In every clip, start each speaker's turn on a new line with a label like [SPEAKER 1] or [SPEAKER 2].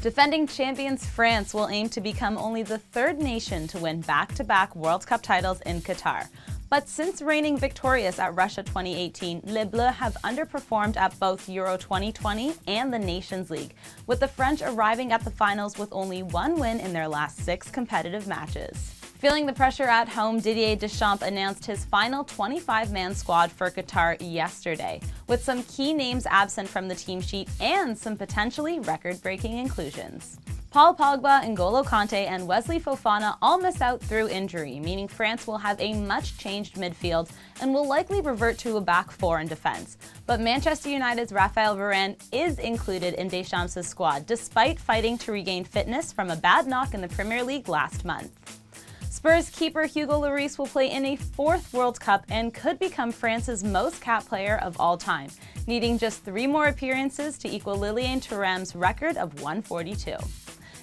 [SPEAKER 1] Defending champions France will aim to become only the third nation to win back-to-back World Cup titles in Qatar. But since reigning victorious at Russia 2018, Les Bleus have underperformed at both Euro 2020 and the Nations League, with the French arriving at the finals with only one win in their last 6 competitive matches. Feeling the pressure at home, Didier Deschamps announced his final 25-man squad for Qatar yesterday, with some key names absent from the team sheet and some potentially record-breaking inclusions. Paul Pogba, N'Golo Kanté, and Wesley Fofana all miss out through injury, meaning France will have a much-changed midfield and will likely revert to a back four in defense. But Manchester United's Raphael Varane is included in Deschamps' squad, despite fighting to regain fitness from a bad knock in the Premier League last month. Spurs keeper Hugo Lloris will play in a 4th World Cup and could become France's most capped player of all time, needing just 3 more appearances to equal Liliane Thuram's record of 142.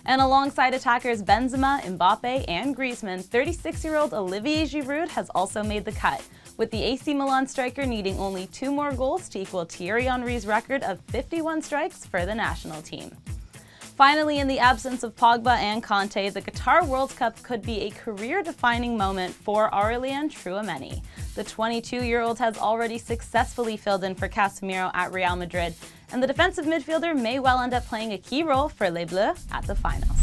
[SPEAKER 1] And alongside attackers Benzema, Mbappe, and Griezmann, 36-year-old Olivier Giroud has also made the cut, with the AC Milan striker needing only 2 more goals to equal Thierry Henry's record of 51 strikes for the national team. Finally, in the absence of Pogba and Kanté, the Qatar World Cup could be a career-defining moment for Aurélien Tchouameni. The 22-year-old has already successfully filled in for Casemiro at Real Madrid, and the defensive midfielder may well end up playing a key role for Les Bleus at the finals.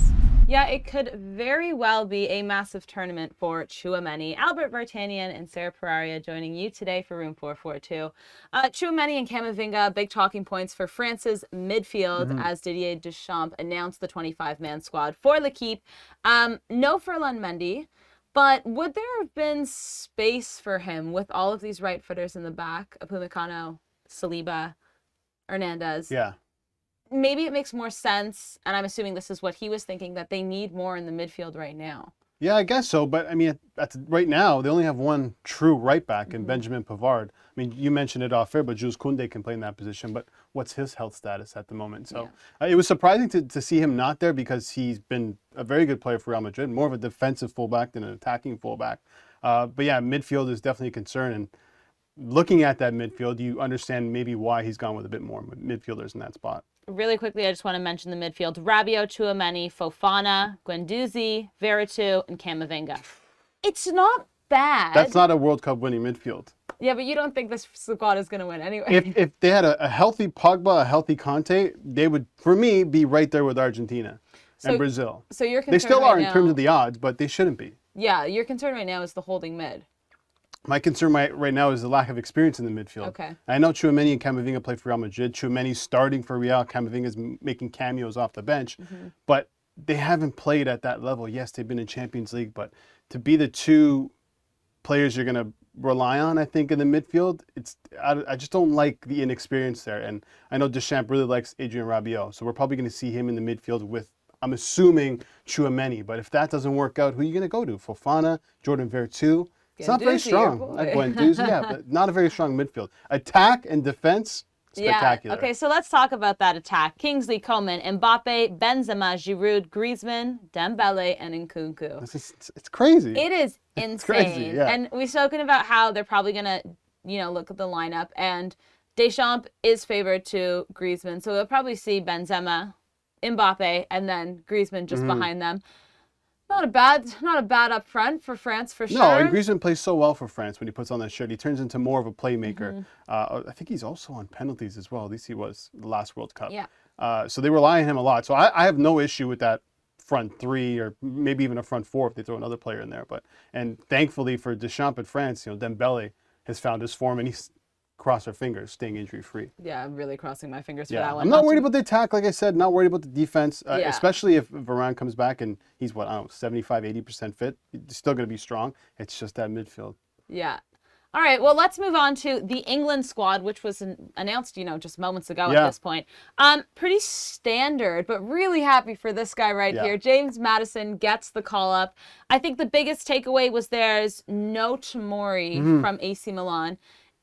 [SPEAKER 1] Yeah, it could very well be a massive tournament for Tchouameni. Albert Vartanian and Sarah Peraria joining you today for Room 442. Tchouameni and Camavinga, big talking points for France's midfield as Didier Deschamps announced the 25-man squad for L'Équipe. No Ferland Mendy, but would there have been space for him with all of these right-footers in the back? Upamecano, Saliba, Hernandez.
[SPEAKER 2] Yeah.
[SPEAKER 1] Maybe it makes more sense, and I'm assuming this is what he was thinking, that they need more in the midfield right now.
[SPEAKER 2] Yeah, I guess so. But I mean, right now, they only have one true right back in Benjamin Pavard. I mean, you mentioned it off air, but Jules Koundé can play in that position. But what's his health status at the moment? So it was surprising to see him not there because he's been a very good player for Real Madrid, more of a defensive fullback than an attacking fullback. But yeah, midfield is definitely a concern. And looking at that midfield, you understand maybe why he's gone with a bit more midfielders in that spot.
[SPEAKER 1] Really quickly, I just want to mention the midfield. Rabiot, Tchouameni, Fofana, Guendouzi, Veretout, and Camavinga. It's not bad.
[SPEAKER 2] That's not a World Cup winning midfield.
[SPEAKER 1] Yeah, but you don't think this squad is going to win anyway.
[SPEAKER 2] If they had a healthy Pogba, a healthy Kanté, they would, for me, be right there with Argentina and Brazil.
[SPEAKER 1] So you're concerned
[SPEAKER 2] they still
[SPEAKER 1] right
[SPEAKER 2] are
[SPEAKER 1] now,
[SPEAKER 2] in terms of the odds, but they shouldn't be.
[SPEAKER 1] Yeah, your concern right now is the holding mid.
[SPEAKER 2] My concern right now is the lack of experience in the midfield.
[SPEAKER 1] Okay.
[SPEAKER 2] I know Tchouameni and Camavinga play for Real Madrid. Tchouameni's starting for Real. Camavinga's making cameos off the bench. But they haven't played at that level. Yes, they've been in Champions League, but to be the 2 players you're going to rely on, I think, in the midfield, I just don't like the inexperience there. And I know Deschamps really likes Adrien Rabiot, so we're probably going to see him in the midfield with, I'm assuming, Tchouameni. But if that doesn't work out, who are you going to go to? Fofana, Jordan Veretout? It's not very strong. Guendouzi, yeah, but not a very strong midfield. Attack and defense, spectacular.
[SPEAKER 1] Yeah. Okay, so let's talk about that attack. Kingsley Coman, Mbappe, Benzema, Giroud, Griezmann, Dembele, and Nkunku.
[SPEAKER 2] It's crazy.
[SPEAKER 1] It is insane.
[SPEAKER 2] It's crazy, yeah.
[SPEAKER 1] And we've spoken about how they're probably going to, look at the lineup. And Deschamps is favored to Griezmann. So we'll probably see Benzema, Mbappe, and then Griezmann just behind them. Not a bad up front for France for sure.
[SPEAKER 2] No, and Griezmann plays so well for France when he puts on that shirt. He turns into more of a playmaker. I think he's also on penalties as well. At least he was the last World Cup.
[SPEAKER 1] Yeah.
[SPEAKER 2] So they rely on him a lot. So I have no issue with that front 3 or maybe even a front 4 if they throw another player in there. And thankfully for Deschamps at France, Dembele has found his form and he's cross our fingers, staying injury-free.
[SPEAKER 1] Yeah, I'm really crossing my fingers for that one.
[SPEAKER 2] I'm not worried about the attack, like I said, not worried about the defense, especially if Varane comes back and he's, 75, 80% fit. He's still going to be strong. It's just that midfield.
[SPEAKER 1] Yeah. All right, well, let's move on to the England squad, which was announced, just moments ago at this point. Pretty standard, but really happy for this guy right here. James Maddison gets the call-up. I think the biggest takeaway was there's no Tomori from AC Milan.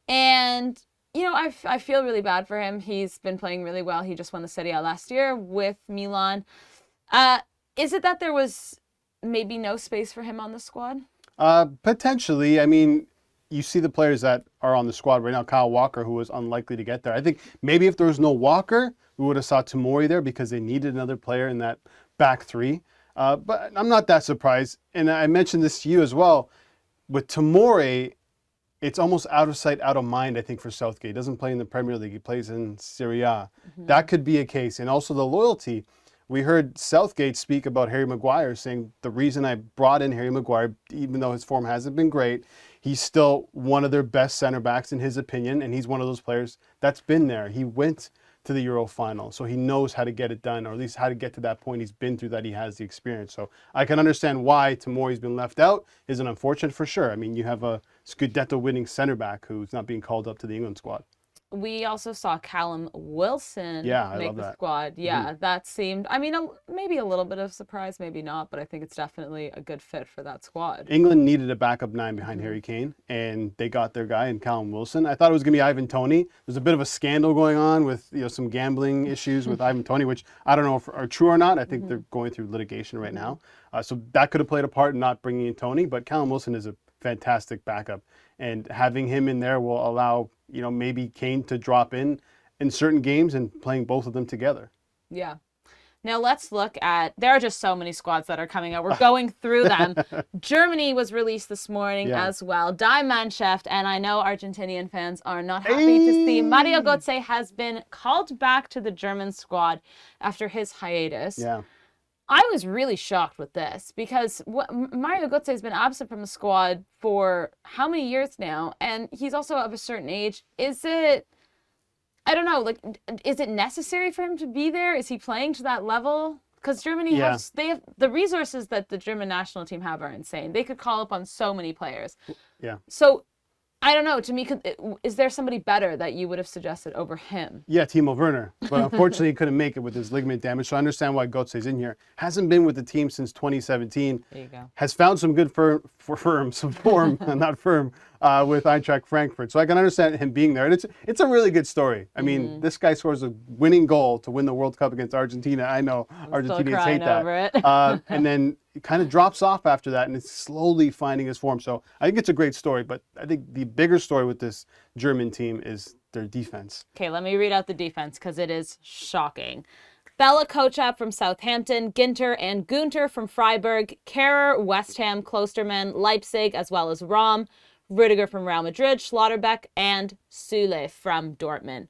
[SPEAKER 1] And, I feel really bad for him. He's been playing really well. He just won the Serie A last year with Milan. Is it that there was maybe no space for him on the squad?
[SPEAKER 2] Potentially. I mean, you see the players that are on the squad right now. Kyle Walker, who was unlikely to get there. I think maybe if there was no Walker, we would have saw Tomori there because they needed another player in that back three. But I'm not that surprised. And I mentioned this to you as well. With Tomori, it's almost out of sight, out of mind, I think, for Southgate. He doesn't play in the Premier League. He plays in Serie A. That could be a case. And also the loyalty. We heard Southgate speak about Harry Maguire, saying the reason I brought in Harry Maguire, even though his form hasn't been great, he's still one of their best center backs in his opinion, and he's one of those players that's been there. He went to the Euro final, so he knows how to get it done, or at least how to get to that point. He's been through that. He has the experience. So I can understand why Tomori's been left out. Isn't unfortunate for sure. I mean, you have a Scudetto winning center back who's not being called up to the England squad.
[SPEAKER 1] We also saw Callum Wilson make the squad. Yeah, that seemed, I mean, maybe a little bit of surprise, maybe not, but I think it's definitely a good fit for that squad.
[SPEAKER 2] England needed a backup 9 behind Harry Kane, and they got their guy in Callum Wilson. I thought it was going to be Ivan Toney. There's a bit of a scandal going on with some gambling issues with Ivan Toney, which I don't know if are true or not. I think they're going through litigation right now. So that could have played a part in not bringing in Toney, but Callum Wilson is a fantastic backup, and having him in there will allow maybe Kane to drop in certain games and playing both of them together.
[SPEAKER 1] Yeah. Now let's look at, there are just so many squads that are coming out. We're going through them. Germany was released this morning as well. Die Mannschaft, and I know Argentinian fans are not happy to see Mario Götze has been called back to the German squad after his hiatus.
[SPEAKER 2] Yeah.
[SPEAKER 1] I was really shocked with this because Mario Götze has been absent from the squad for how many years now? And he's also of a certain age. Is it, I don't know, like, is it necessary for him to be there? Is he playing to that level? Because Germany has the resources that the German national team have are insane. They could call upon so many players.
[SPEAKER 2] Yeah.
[SPEAKER 1] So I don't know. To me, is there somebody better that you would have suggested over him?
[SPEAKER 2] Yeah, Timo Werner. But unfortunately, he couldn't make it with his ligament damage. So I understand why Götze's in here. Hasn't been with the team since 2017.
[SPEAKER 1] There you go.
[SPEAKER 2] Has found some good form, not firm, with Eintracht Frankfurt. So I can understand him being there. And it's a really good story. I mean, this guy scores a winning goal to win the World Cup against Argentina. I know Argentinians hate that. And then it kind of drops off after that, and it's slowly finding his form. So I think it's a great story, but I think the bigger story with this German team is their defense.
[SPEAKER 1] Okay, let me read out the defense because it is shocking. Bella Kochap from Southampton, Ginter and Gunter from Freiburg, Kehrer, West Ham, Klosterman, Leipzig, as well as Rom, Rudiger from Real Madrid, Schlotterbeck, and Süle from Dortmund.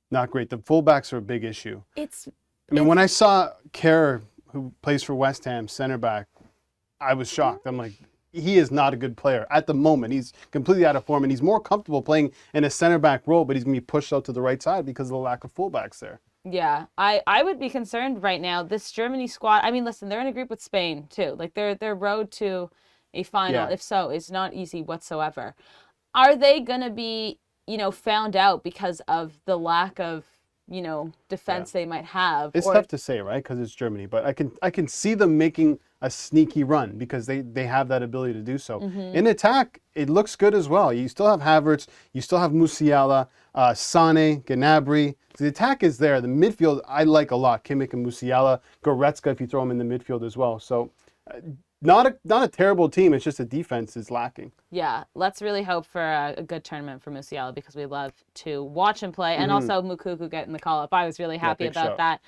[SPEAKER 2] Not great. The fullbacks are a big issue. When I saw Kehrer, who plays for West Ham, center back, I was shocked. I'm like, he is not a good player at the moment. He's completely out of form, and he's more comfortable playing in a center back role, but he's going to be pushed out to the right side because of the lack of fullbacks there.
[SPEAKER 1] Yeah, I would be concerned right now. This Germany squad, I mean, listen, they're in a group with Spain too. Like their road to a final, if so, is not easy whatsoever. Are they going to be, found out because of the lack of defense they might have?
[SPEAKER 2] It's tough to say, right? Because it's Germany, but I can see them making a sneaky run because they have that ability to do so. In attack, it looks good as well. You still have Havertz, you still have Musiala, Sane, Gnabry. So the attack is there. The midfield I like a lot. Kimmich and Musiala, Goretzka if you throw him in the midfield as well. So not a terrible team. It's just the defense is lacking. Yeah,
[SPEAKER 1] let's really hope for a good tournament for Musiala because we love to watch him play. And also Mukuku getting the call-up. I was really happy about that.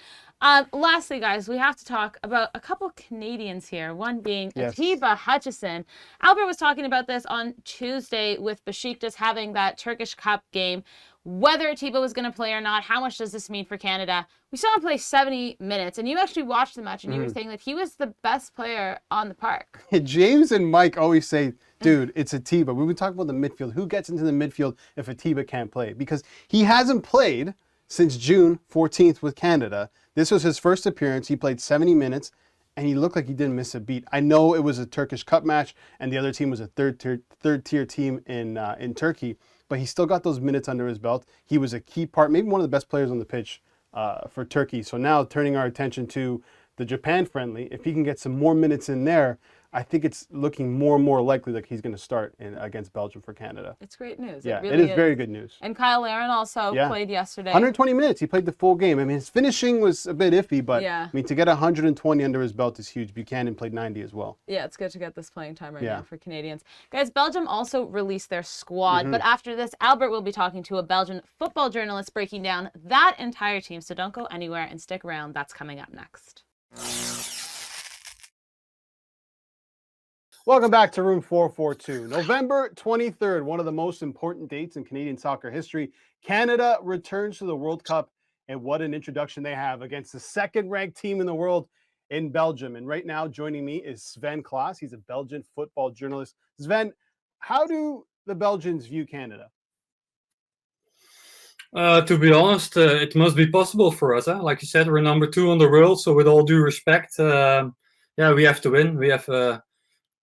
[SPEAKER 1] Lastly, guys, we have to talk about a couple Canadians here, one being Atiba Hutchinson. Albert was talking about this on Tuesday with Besiktas having that Turkish Cup game. Whether Atiba was going to play or not, how much does this mean for Canada? We saw him play 70 minutes, and you actually watched the match, and you were saying that he was the best player on the park.
[SPEAKER 2] James and Mike always say, dude, it's Atiba. We've been talking about the midfield. Who gets into the midfield if Atiba can't play? Because he hasn't played since June 14th with Canada. This was his first appearance. He played 70 minutes, and he looked like he didn't miss a beat. I know it was a Turkish Cup match, and the other team was a third-tier team in Turkey, but he still got those minutes under his belt. He was a key part, maybe one of the best players on the pitch for Turkey. So now turning our attention to the Japan friendly, if he can get some more minutes in there, I think it's looking more and more likely that he's going to start against Belgium for Canada.
[SPEAKER 1] It's great news.
[SPEAKER 2] Yeah,
[SPEAKER 1] it really
[SPEAKER 2] it is very good news.
[SPEAKER 1] And Kyle Larin also played yesterday.
[SPEAKER 2] 120 minutes. He played the full game. I mean, his finishing was a bit iffy, but
[SPEAKER 1] yeah.
[SPEAKER 2] I mean, to get 120 under his belt is huge. Buchanan played 90 as well.
[SPEAKER 1] Yeah, it's good to get this playing time right now for Canadians. Guys, Belgium also released their squad, but after this, Albert will be talking to a Belgian football journalist breaking down that entire team. So don't go anywhere and stick around. That's coming up next.
[SPEAKER 2] Welcome back to Room 442. November 23rd, one of the most important dates in Canadian soccer history. Canada returns to the World Cup, and what an introduction they have against the second-ranked team in the world in Belgium. And right now, joining me is Sven Claes. He's a Belgian football journalist. Sven, how do the Belgians view Canada?
[SPEAKER 3] To be honest, it must be possible for us. Like you said, we're number 2 on the world, so with all due respect, we have to win. We have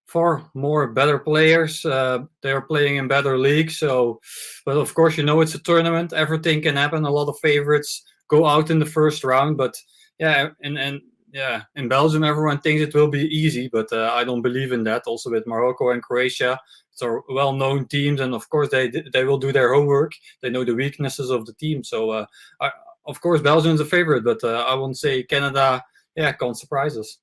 [SPEAKER 3] far more better players. They are playing in better leagues. So, but of course, it's a tournament. Everything can happen. A lot of favorites go out in the first round. But in Belgium, everyone thinks it will be easy, but I don't believe in that. Also with Morocco and Croatia, it's are well-known teams, and of course they will do their homework. They know the weaknesses of the team. So, of course, Belgium is a favorite, but I won't say Canada. Can't surprise us.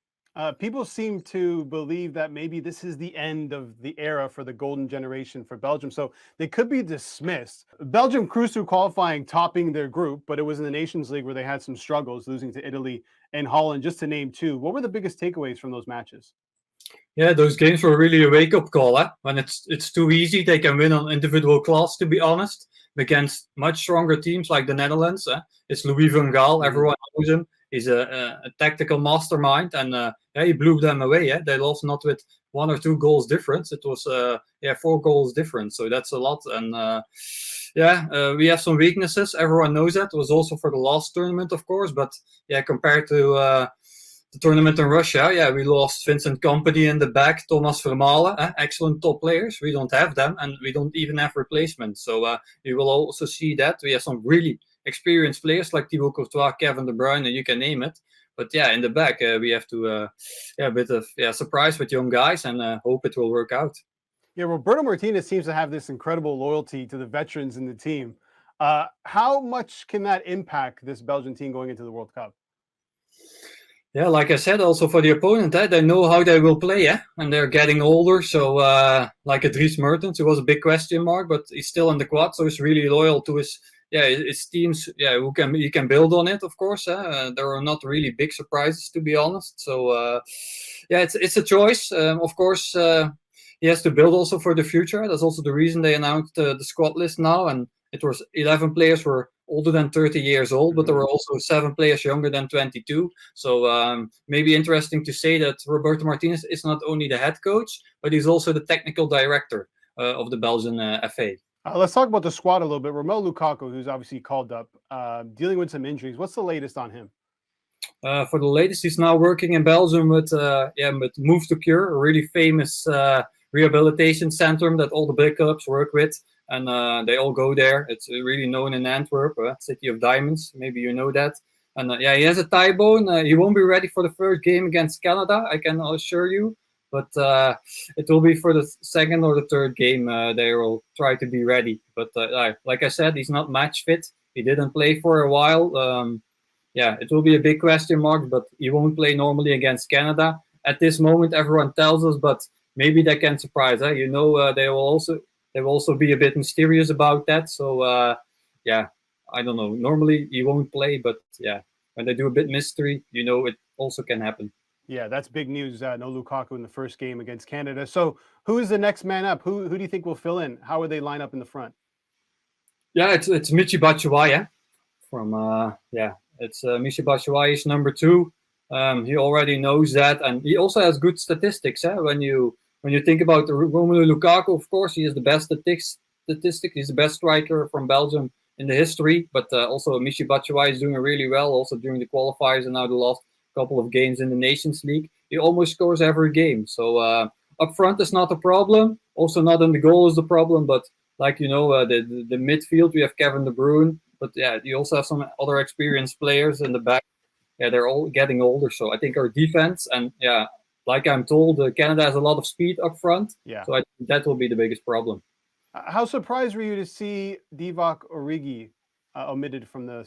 [SPEAKER 2] People seem to believe that maybe this is the end of the era for the golden generation for Belgium, so they could be dismissed. Belgium cruised through qualifying, topping their group, but it was in the Nations League where they had some struggles, losing to Italy and Holland, just to name 2. What were the biggest takeaways from those matches?
[SPEAKER 3] Yeah, those games were really a wake-up call. When it's too easy, they can win on individual class, to be honest, against much stronger teams like the Netherlands. It's Louis van Gaal. Everyone knows him. He's a tactical mastermind, and he blew them away. They lost not with 1 or 2 goals difference. It was 4 goals difference. So that's a lot. And we have some weaknesses. Everyone knows that. It was also for the last tournament, of course. But compared to the tournament in Russia, we lost Vincent Kompany in the back, Thomas Vermaelen, excellent top players. We don't have them, and we don't even have replacements. So you will also see that we have some really experienced players like Thibaut Courtois, Kevin De Bruyne, and you can name it. But in the back, we have to a bit of surprise with young guys, and hope it will work out.
[SPEAKER 2] Yeah, Roberto Martinez seems to have this incredible loyalty to the veterans in the team. How much can that impact this Belgian team going into the World Cup?
[SPEAKER 3] Yeah, like I said, also for the opponent, they know how they will play, and they're getting older. So, like a Dries Mertens, who was a big question mark, but he's still in the quad, so he's really loyal to his teams. He can build on it, of course. There are not really big surprises, to be honest. So, it's a choice. Of course, he has to build also for the future. That's also the reason they announced the squad list now, and it was 11 players were older than 30 years old, but there were also 7 players younger than 22. So maybe interesting to say that Roberto Martinez is not only the head coach, but he's also the technical director of the Belgian FA.
[SPEAKER 2] Let's talk about the squad a little bit. Romelu Lukaku, who's obviously called up, dealing with some injuries. What's the latest on him?
[SPEAKER 3] For the latest, he's now working in Belgium with Move to Cure, a really famous rehabilitation center that all the big clubs work with. And they all go there. It's really known in Antwerp, City of Diamonds. Maybe you know that. And he has a thigh bone. He won't be ready for the first game against Canada, I can assure you. But it will be for the second or the third game. They will try to be ready. But like I said, he's not match fit. He didn't play for a while. It will be a big question mark, but he won't play normally against Canada. At this moment, everyone tells us, but maybe they can surprise. They will also be a bit mysterious about that. So, I don't know. Normally, he won't play, but when they do a bit mystery, it also can happen.
[SPEAKER 2] Yeah, that's big news. No Lukaku in the first game against Canada. So, who is the next man up? Who do you think will fill in? How would they line up in the front?
[SPEAKER 3] Yeah, it's Michy Batshuayi. It's Michy Batshuayi is number 2. He already knows that, and he also has good statistics. When you think about Romelu Lukaku, of course, he is the best statistic. He's the best striker from Belgium in the history. But also Michy Batshuayi is doing really well, also during the qualifiers and now the last couple of games in the Nations League. He almost scores every game. So up front is not a problem. Also not in the goal is the problem. But like the midfield, we have Kevin De Bruyne. But you also have some other experienced players in the back. Yeah, they're all getting older. So I think our defense and like I'm told, Canada has a lot of speed up front.
[SPEAKER 2] Yeah.
[SPEAKER 3] So I think that will be the biggest problem.
[SPEAKER 2] How surprised were you to see Divock Origi omitted from the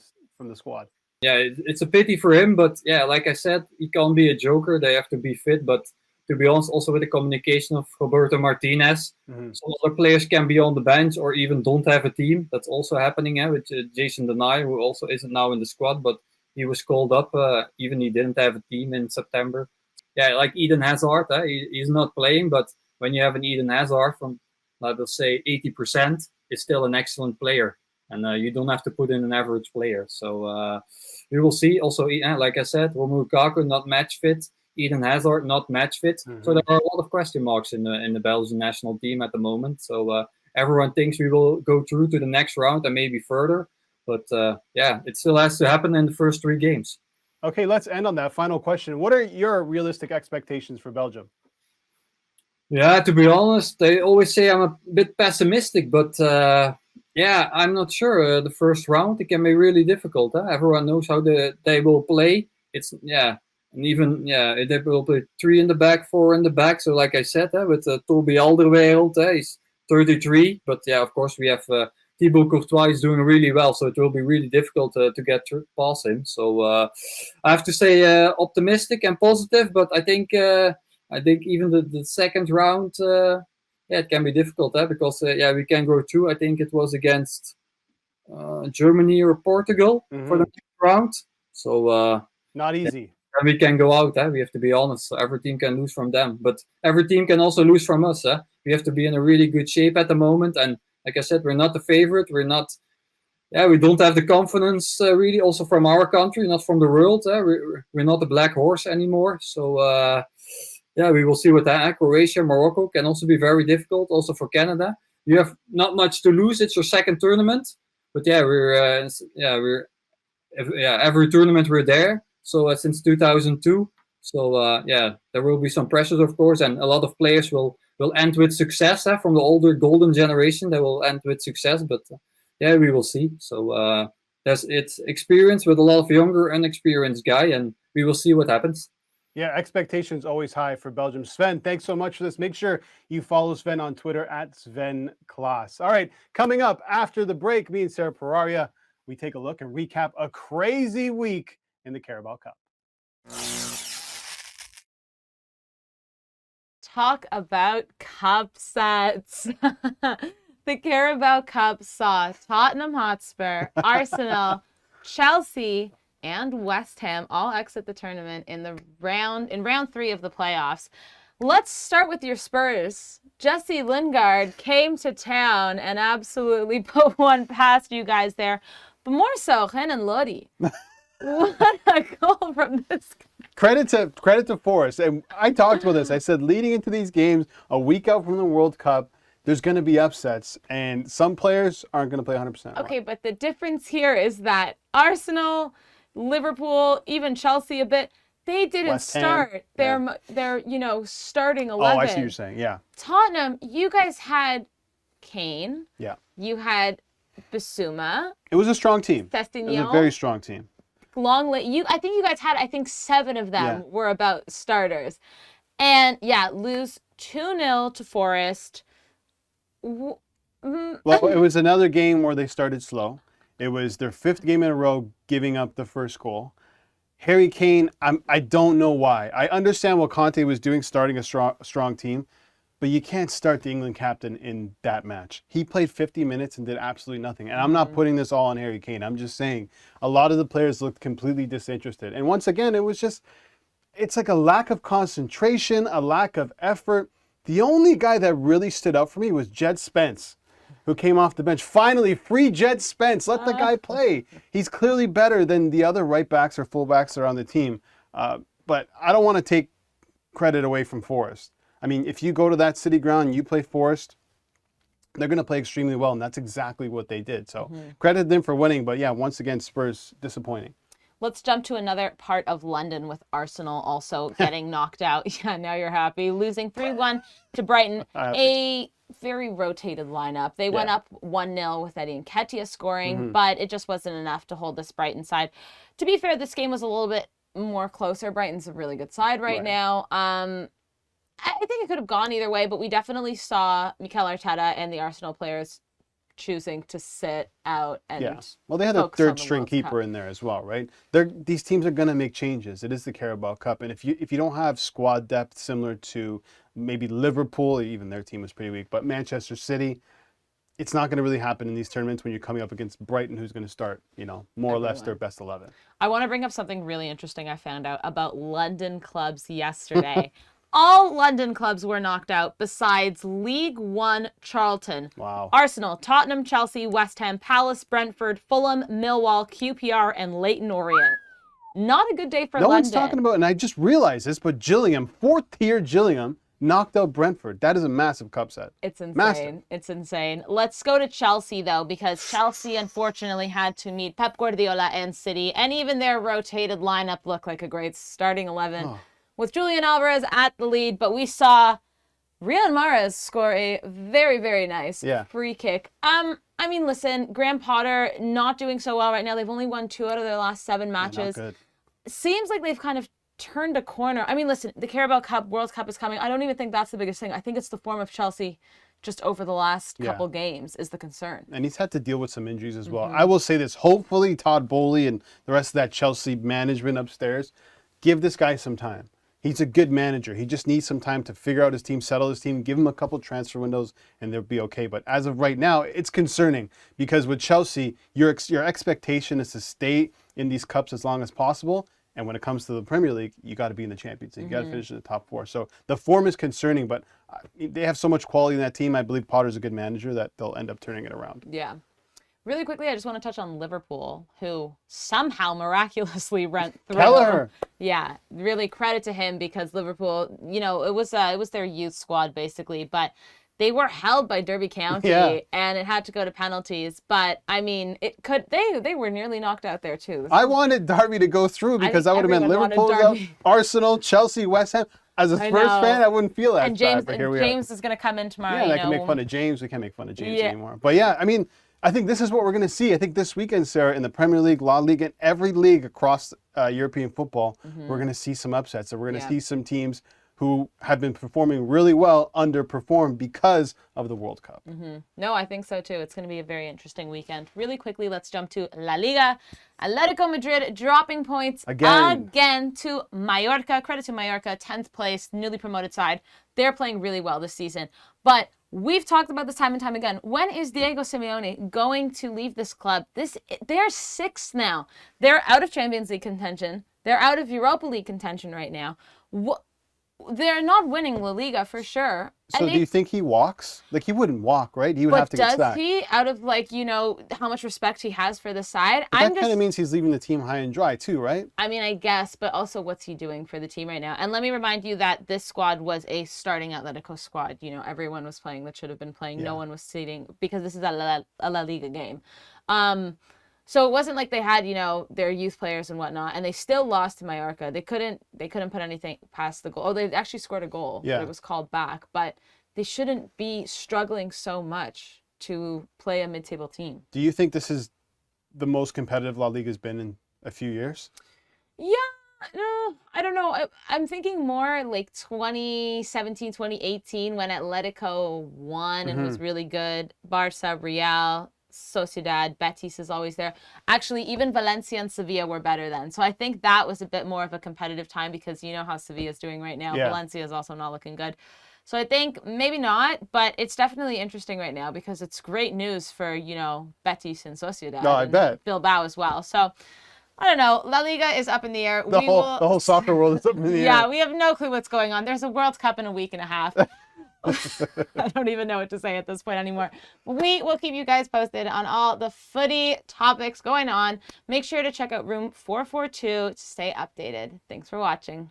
[SPEAKER 2] squad?
[SPEAKER 3] Yeah, it's a pity for him, but yeah, like I said, he can't be a joker. They have to be fit. But to be honest, also with the communication of Roberto Martinez, some other players can be on the bench or even don't have a team. That's also happening with Jason Denayer, who also isn't now in the squad, but he was called up. Even he didn't have a team in September. Yeah, like Eden Hazard, he's not playing, but when you have an Eden Hazard from, let's say, 80%, is still an excellent player. And you don't have to put in an average player. So we will see. Also, like I said, Romelu Lukaku not match fit. Eden Hazard not match fit. So there are a lot of question marks in the Belgian national team at the moment. So everyone thinks we will go through to the next round and maybe further. But yeah, it still has to happen in the first 3 games.
[SPEAKER 2] Okay, let's end on that final question. What are your realistic expectations for Belgium?
[SPEAKER 3] Yeah, to be honest, they always say I'm a bit pessimistic, but yeah, I'm not sure. The first round, it can be really difficult. Everyone knows how they will play. It's and even they will play 3 in the back, 4 in the back. So like I said, with Toby Alderweireld, he's 33, but yeah, of course we have Thibaut Courtois is doing really well, so it will be really difficult to get past him. So I have to say optimistic and positive, but I think even the second round, it can be difficult because we can go through. I think it was against Germany or Portugal for the next round. So
[SPEAKER 2] not easy.
[SPEAKER 3] And we can go out. We have to be honest. So every team can lose from them, but every team can also lose from us. We have to be in a really good shape at the moment. And like I said, we're not the favorite. We're not. We don't have the confidence really. Also from our country, not from the world. We're not the black horse anymore. So. We will see what that. Croatia, Morocco can also be very difficult. Also for Canada, you have not much to lose. It's your second tournament, but every tournament we're there. So since 2002, so there will be some pressures, of course, and a lot of players will end with success. From the older golden generation, they will end with success. But we will see. So it's experience with a lot of younger, inexperienced guy, and we will see what happens.
[SPEAKER 2] Yeah, expectations always high for Belgium. Sven, thanks so much for this. Make sure you follow Sven on Twitter at Sven Claes. All right, coming up after the break, me and Sarah Pararia, we take a look and recap a crazy week in the Carabao Cup.
[SPEAKER 1] Talk about Cupsets. The Carabao Cup saw Tottenham Hotspur, Arsenal, Chelsea, and West Ham all exit the tournament in round 3 of the playoffs. Let's start with your Spurs. Jesse Lingard came to town and absolutely put one past you guys there. But more so, Renan Lodi. What a goal from this guy.
[SPEAKER 2] Credit to Forrest. And I talked about this. I said leading into these games, a week out from the World Cup, there's going to be upsets, and some players aren't going to play 100%.
[SPEAKER 1] Okay, but the difference here is that Arsenal, Liverpool, even Chelsea a bit, they didn't start their starting 11.
[SPEAKER 2] Oh, I see what you're saying. Yeah.
[SPEAKER 1] Tottenham, you guys had Kane.
[SPEAKER 2] Yeah.
[SPEAKER 1] You had Bissouma.
[SPEAKER 2] It was a strong team.
[SPEAKER 1] Sestignon.
[SPEAKER 2] It was a very strong team.
[SPEAKER 1] I think you guys had 7 of them were about starters. And lose 2-0 to Forest.
[SPEAKER 2] Well, it was another game where they started slow. It was their 5th game in a row giving up the first goal. Harry Kane, I don't know why. I understand what Conte was doing, starting a strong team, but you can't start the England captain in that match. He played 50 minutes and did absolutely nothing. And I'm not putting this all on Harry Kane. I'm just saying a lot of the players looked completely disinterested. And once again, it's like a lack of concentration, a lack of effort. The only guy that really stood out for me was Jed Spence, who came off the bench. Finally, free Jed Spence. Let the guy play. He's clearly better than the other right backs or full backs that are on the team. But I don't want to take credit away from Forest. I mean, if you go to that City ground and you play Forest, they're going to play extremely well, and that's exactly what they did. So credit them for winning, but once again, Spurs disappointing.
[SPEAKER 1] Let's jump to another part of London with Arsenal also getting knocked out. Yeah, now you're happy. Losing 3-1 to Brighton. A very rotated lineup. They went up 1-0 with Eddie Nketiah scoring, but it just wasn't enough to hold this Brighton side. To be fair, this game was a little bit more closer. Brighton's a really good side right now. I think it could have gone either way, but we definitely saw Mikel Arteta and the Arsenal players choosing to sit out and
[SPEAKER 2] well, they had a third string keeper in there as well, right? These teams are going to make changes. It is the Carabao Cup, and if you don't have squad depth similar to maybe Liverpool, even their team was pretty weak, but Manchester City, it's not going to really happen in these tournaments when you're coming up against Brighton, who's going to start, more or less their best 11.
[SPEAKER 1] I want to bring up something really interesting I found out about London clubs yesterday. All London clubs were knocked out besides League One Charlton.
[SPEAKER 2] Wow.
[SPEAKER 1] Arsenal, Tottenham, Chelsea, West Ham, Palace, Brentford, Fulham, Millwall, QPR, and Leyton Orient. Not a good day for London.
[SPEAKER 2] No one's talking about, and I just realized this, but Gillingham, 4th-tier Gillingham, knocked out Brentford. That is a massive cup set.
[SPEAKER 1] It's insane.
[SPEAKER 2] Massive.
[SPEAKER 1] It's insane. Let's go to Chelsea, though, because Chelsea, unfortunately, had to meet Pep Guardiola and City, and even their rotated lineup looked like a great starting 11 with Julian Alvarez at the lead, but we saw Riyad Mahrez score a very, very nice free kick. I mean, listen, Graham Potter not doing so well right now. They've only won 2 out of their last 7 matches.
[SPEAKER 2] Not good.
[SPEAKER 1] Seems like they've kind of turned a corner. I mean, listen, the Carabao Cup, World Cup is coming. I don't even think that's the biggest thing. I think it's the form of Chelsea just over the last couple games is the concern.
[SPEAKER 2] And he's had to deal with some injuries as well. I will say this, hopefully Todd Bowley and the rest of that Chelsea management upstairs, give this guy some time. He's a good manager. He just needs some time to figure out his team, settle his team, give him a couple transfer windows, and they'll be okay. But as of right now, it's concerning because with Chelsea, your expectation is to stay in these cups as long as possible. And when it comes to the Premier League, you got to be in the Champions League. You got to finish in the top 4. So the form is concerning, but they have so much quality in that team. I believe Potter's a good manager that they'll end up turning it around.
[SPEAKER 1] Yeah. Really quickly, I just want to touch on Liverpool, who somehow miraculously went through.
[SPEAKER 2] Keller.
[SPEAKER 1] Yeah, really credit to him because Liverpool, it was their youth squad basically, but they were held by Derby County and it had to go to penalties. But I mean, they were nearly knocked out there too.
[SPEAKER 2] I wanted Derby to go through because I would have been Liverpool, Arsenal, Chelsea, West Ham. As a Spurs fan, I wouldn't feel that bad, but here we are.
[SPEAKER 1] James is going to come in tomorrow.
[SPEAKER 2] Yeah, I can make fun of James. We can't make fun of James anymore. But yeah, I mean, I think this is what we're going to see. I think this weekend, Sarah, in the Premier League, La Liga, and every league across European football, we're going to see some upsets. So we're going to see some teams who have been performing really well underperform because of the World Cup.
[SPEAKER 1] No, I think so too. It's going to be a very interesting weekend. Really quickly, let's jump to La Liga. Atletico Madrid dropping points again to Mallorca. Credit to Mallorca, 10th place, newly promoted side. They're playing really well this season. But we've talked about this time and time again. When is Diego Simeone going to leave this club? They're 6th now. They're out of Champions League contention. They're out of Europa League contention right now. They're not winning La Liga for sure.
[SPEAKER 2] So do you think he walks? Like, he wouldn't walk, right? He would have to get sacked.
[SPEAKER 1] Does he? Out of, how much respect he has for the side?
[SPEAKER 2] That kind of means he's leaving the team high and dry too, right?
[SPEAKER 1] I mean, I guess, but also what's he doing for the team right now? And let me remind you that this squad was a starting Atletico squad. Everyone was playing that should have been playing. No one was sitting because this is a La Liga game. So it wasn't like they had, their youth players and whatnot, and they still lost to Mallorca. They couldn't put anything past the goal. Oh, they actually scored a goal, but it was called back. But they shouldn't be struggling so much to play a mid-table team.
[SPEAKER 2] Do you think this is the most competitive La Liga has been in a few years?
[SPEAKER 1] Yeah, no, I don't know. I'm thinking more like 2017, 2018 when Atletico won and was really good. Barca, Real, Sociedad, Betis is always there. Actually, even Valencia and Sevilla were better then. So I think that was a bit more of a competitive time because you know how Sevilla is doing right now. Valencia is also not looking good. So I think maybe not, but it's definitely interesting right now because it's great news for, Betis and Sociedad.
[SPEAKER 2] No, I bet.
[SPEAKER 1] Bilbao as well. So I don't know. La Liga is up in the air.
[SPEAKER 2] The whole soccer world is up in the air.
[SPEAKER 1] Yeah, we have no clue what's going on. There's a World Cup in a week and a half. I don't even know what to say at this point anymore. We will keep you guys posted on all the footy topics going on. Make sure to check out Room 442 to stay updated. Thanks for watching.